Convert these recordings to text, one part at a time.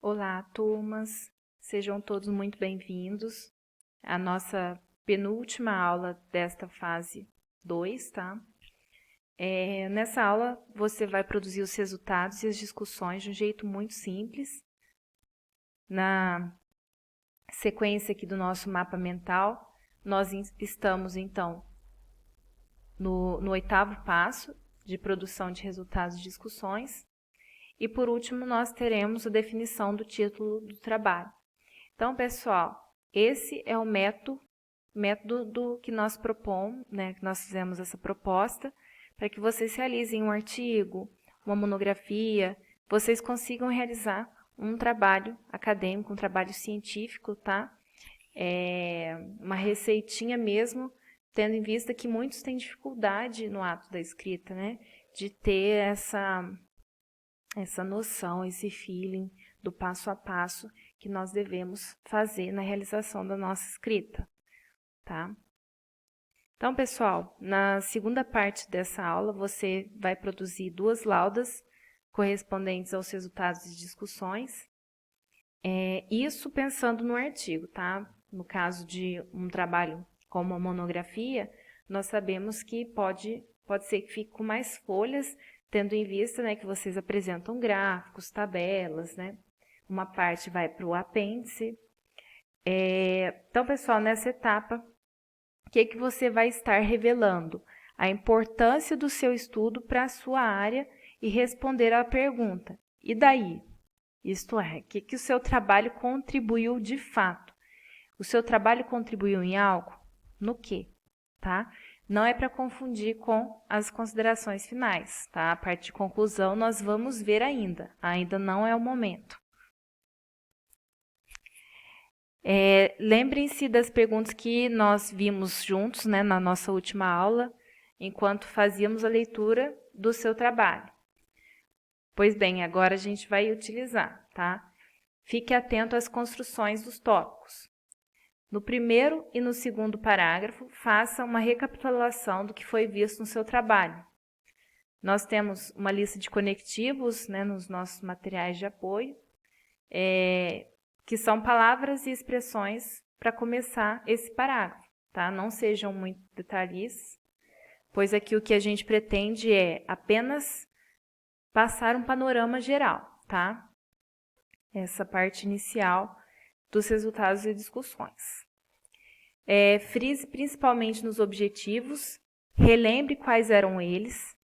Olá, turmas! Sejam todos muito bem-vindos à nossa penúltima aula desta fase 2, tá? Nessa aula, você vai produzir os resultados e as discussões de um jeito muito simples. Na sequência aqui do nosso mapa mental, nós estamos, então, no 8º passo de produção de resultados e discussões. E, por último, nós teremos a definição do título do trabalho. Então, pessoal, esse é o método que nós propomos, né, que nós fizemos essa proposta, para que vocês realizem um artigo, uma monografia, vocês consigam realizar um trabalho acadêmico, um trabalho científico, tá? Uma receitinha mesmo, tendo em vista que muitos têm dificuldade no ato da escrita, né? De ter essa noção, esse feeling do passo a passo que nós devemos fazer na realização da nossa escrita, tá? Então, pessoal, na segunda parte dessa aula, você vai produzir 2 laudas correspondentes aos resultados de discussões. Isso pensando no artigo, tá? No caso de um trabalho como a monografia, nós sabemos que pode ser que fique com mais folhas, tendo em vista, né, que vocês apresentam gráficos, tabelas, né? Uma parte vai para o apêndice. Então, pessoal, nessa etapa, o que você vai estar revelando? A importância do seu estudo para a sua área e responder à pergunta: e daí? Isto é, o que o seu trabalho contribuiu de fato? O seu trabalho contribuiu em algo? No quê? Tá? Não é para confundir com as considerações finais, tá? A parte de conclusão nós vamos ver ainda não é o momento. Lembrem-se das perguntas que nós vimos juntos, né, na nossa última aula, enquanto fazíamos a leitura do seu trabalho. Pois bem, agora a gente vai utilizar, tá? Fique atento às construções dos tópicos. No primeiro e no segundo parágrafo, faça uma recapitulação do que foi visto no seu trabalho. Nós temos uma lista de conectivos, né, nos nossos materiais de apoio, que são palavras e expressões para começar esse parágrafo, tá? Não sejam muito detalhistas, pois aqui o que a gente pretende é apenas passar um panorama geral, tá? Essa parte inicial dos resultados e discussões. Frise principalmente nos objetivos, relembre quais eram eles,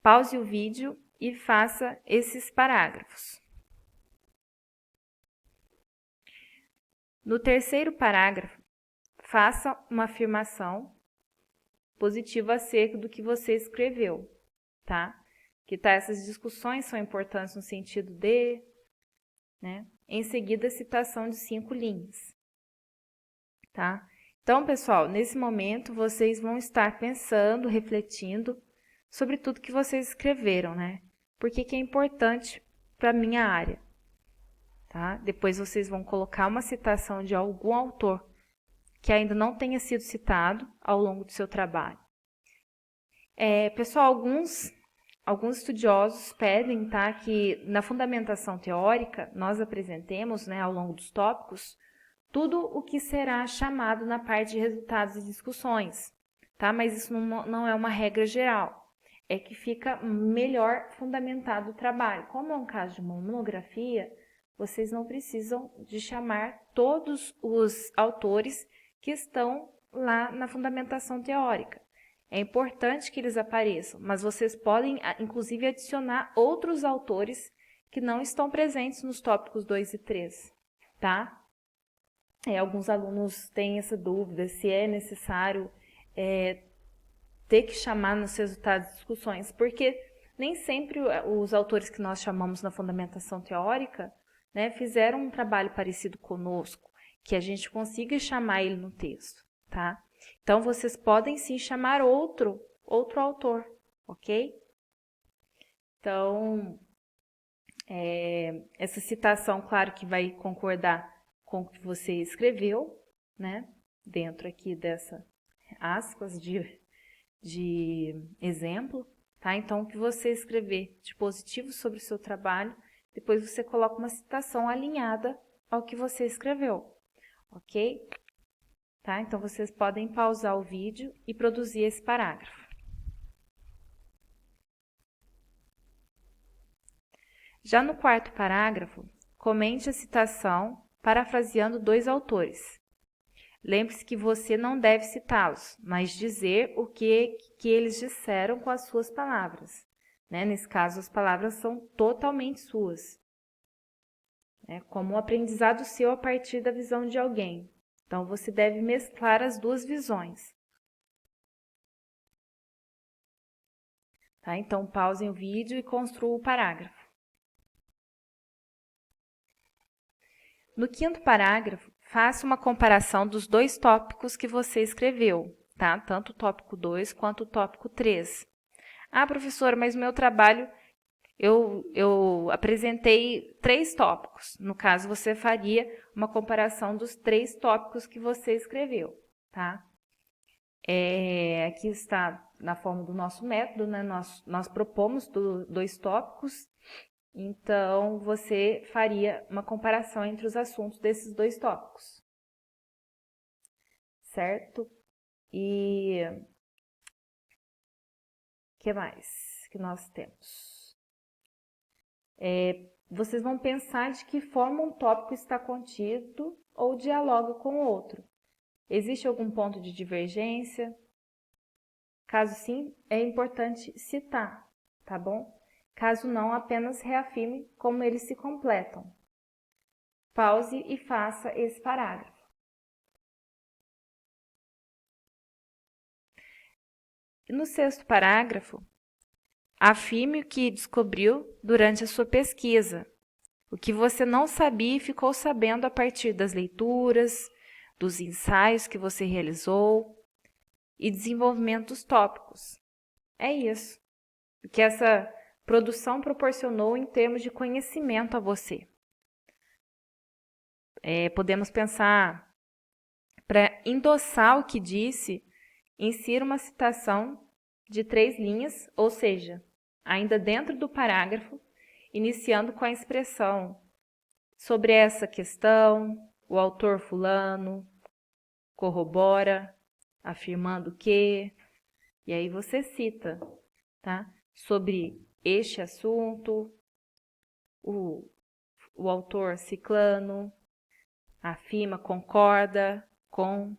pause o vídeo e faça esses parágrafos. No terceiro parágrafo, faça uma afirmação positiva acerca do que você escreveu, tá? Que essas discussões são importantes no sentido de, né? Em seguida, citação de 5 linhas, tá? Então, pessoal, nesse momento vocês vão estar pensando, refletindo sobre tudo que vocês escreveram, né? Por que é importante para a minha área, tá? Depois vocês vão colocar uma citação de algum autor que ainda não tenha sido citado ao longo do seu trabalho. Pessoal, alguns estudiosos pedem, tá, que na fundamentação teórica nós apresentemos, né, ao longo dos tópicos, tudo o que será chamado na parte de resultados e discussões, tá? Mas isso não é uma regra geral, é que fica melhor fundamentado o trabalho. Como é um caso de uma monografia, vocês não precisam de chamar todos os autores que estão lá na fundamentação teórica. É importante que eles apareçam, mas vocês podem, inclusive, adicionar outros autores que não estão presentes nos tópicos 2 e 3, tá? Alguns alunos têm essa dúvida se é necessário ter que chamar nos resultados de discussões, porque nem sempre os autores que nós chamamos na fundamentação teórica, né, fizeram um trabalho parecido conosco, que a gente consiga chamar ele no texto, tá? Então, vocês podem sim chamar outro autor, ok? Então, essa citação, claro que vai concordar com o que você escreveu, né? Dentro aqui dessa aspas de exemplo, tá? Então, o que você escrever de positivo sobre o seu trabalho depois você coloca uma citação alinhada ao que você escreveu, ok? Tá? Então, vocês podem pausar o vídeo e produzir esse parágrafo. Já no quarto parágrafo, comente a citação parafraseando dois autores. Lembre-se que você não deve citá-los, mas dizer o que eles disseram com as suas palavras. Né? Nesse caso, as palavras são totalmente suas. Como um aprendizado seu a partir da visão de alguém. Então, você deve mesclar as duas visões. Tá? Então, pausem o vídeo e construam o parágrafo. No quinto parágrafo, faça uma comparação dos dois tópicos que você escreveu, tá? Tanto o tópico 2 quanto o tópico 3. Ah, professora, mas o meu trabalho, eu apresentei 3 tópicos. No caso, você faria uma comparação dos 3 tópicos que você escreveu, tá? Aqui está na forma do nosso método, né? Nós propomos 2 tópicos. Então, você faria uma comparação entre os assuntos desses 2 tópicos. Certo? E o que mais que nós temos? Vocês vão pensar de que forma um tópico está contido ou dialoga com o outro. Existe algum ponto de divergência? Caso sim, é importante citar, tá bom? Caso não, apenas reafirme como eles se completam. Pause e faça esse parágrafo. No sexto parágrafo, afirme o que descobriu durante a sua pesquisa, o que você não sabia e ficou sabendo a partir das leituras, dos ensaios que você realizou e desenvolvimento dos tópicos. É isso. O que essa produção proporcionou em termos de conhecimento a você. Podemos pensar, para endossar o que disse, insira uma citação de 3 linhas, ou seja, ainda dentro do parágrafo, iniciando com a expressão sobre essa questão, o autor fulano corrobora, afirmando que, e aí você cita, tá? Sobre este assunto, o autor ciclano afirma, concorda com,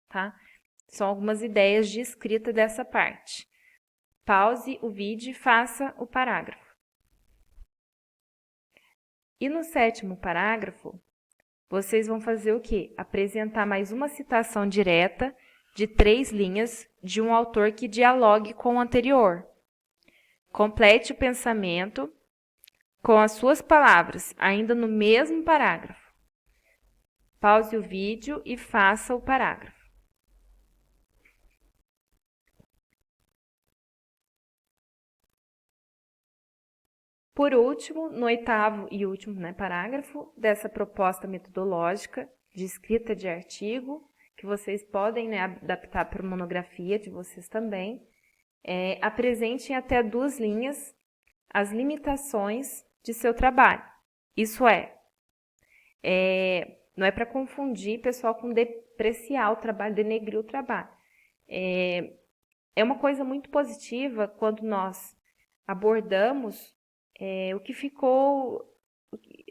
tá? São algumas ideias de escrita dessa parte. Pause o vídeo e faça o parágrafo. E no sétimo parágrafo, vocês vão fazer o quê? Apresentar mais uma citação direta de 3 linhas de um autor que dialogue com o anterior. Complete o pensamento com as suas palavras, ainda no mesmo parágrafo. Pause o vídeo e faça o parágrafo. Por último, no oitavo e último parágrafo dessa proposta metodológica de escrita de artigo, que vocês podem adaptar para a monografia de vocês também, apresentem até 2 linhas as limitações de seu trabalho. Isso não é para confundir, pessoal, com depreciar o trabalho, denegrir o trabalho. É uma coisa muito positiva quando nós abordamos o que ficou,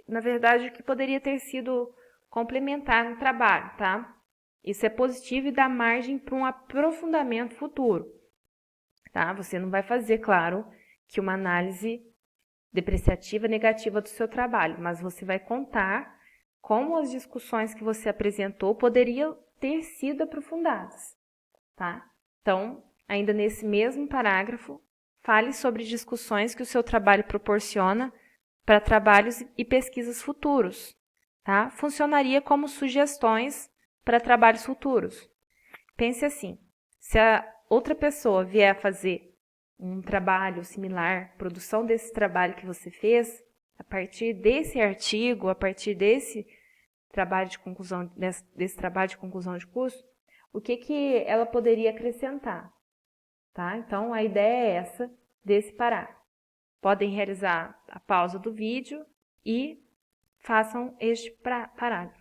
na verdade, o que poderia ter sido complementar no trabalho, tá? Isso é positivo e dá margem para um aprofundamento futuro, tá? Você não vai fazer, claro, que uma análise depreciativa negativa do seu trabalho, mas você vai contar como as discussões que você apresentou poderiam ter sido aprofundadas, tá? Então, ainda nesse mesmo parágrafo, fale sobre discussões que o seu trabalho proporciona para trabalhos e pesquisas futuros, tá? Funcionaria como sugestões para trabalhos futuros. Pense assim, se a outra pessoa vier a fazer um trabalho similar, produção desse trabalho que você fez, a partir desse artigo, a partir desse trabalho de conclusão, desse trabalho de conclusão de curso, o que ela poderia acrescentar? Tá? Então, a ideia é essa desse parágrafo. Podem realizar a pausa do vídeo e façam este parágrafo.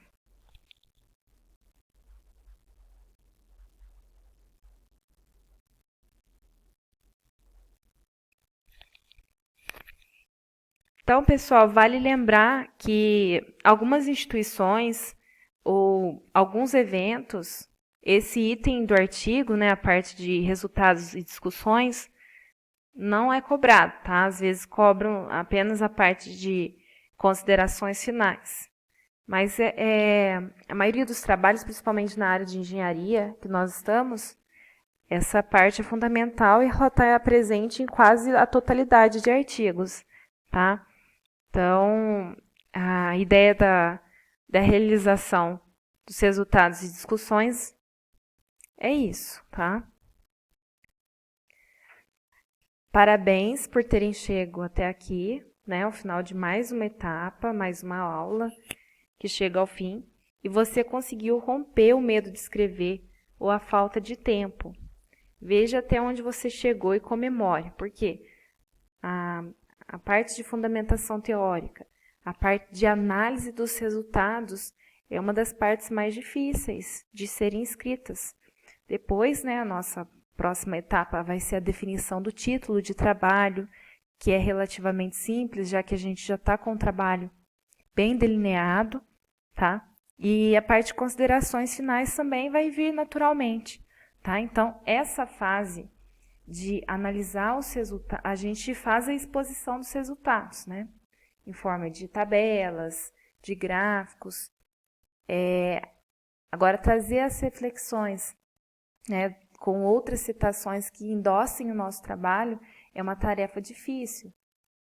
Então, pessoal, vale lembrar que algumas instituições ou alguns eventos, esse item do artigo, né, a parte de resultados e discussões, não é cobrado, tá? Às vezes cobram apenas a parte de considerações finais. Mas a maioria dos trabalhos, principalmente na área de engenharia que nós estamos, essa parte é fundamental e ela está presente em quase a totalidade de artigos, tá? Então, a ideia da realização dos resultados e discussões é isso, tá? Parabéns por terem chegado até aqui, né? Ao final de mais uma etapa, mais uma aula que chega ao fim. E você conseguiu romper o medo de escrever ou a falta de tempo. Veja até onde você chegou e comemore, porque a parte de fundamentação teórica, a parte de análise dos resultados é uma das partes mais difíceis de serem escritas. Depois, né, a nossa próxima etapa vai ser a definição do título de trabalho, que é relativamente simples, já que a gente já está com o trabalho bem delineado, tá? E a parte de considerações finais também vai vir naturalmente, tá? Então, essa fase de analisar os resultados, a gente faz a exposição dos resultados, né? Em forma de tabelas, de gráficos. Agora, trazer as reflexões, né, com outras citações que endossem o nosso trabalho é uma tarefa difícil,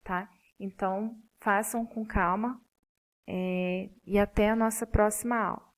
tá? Então, façam com calma e até a nossa próxima aula.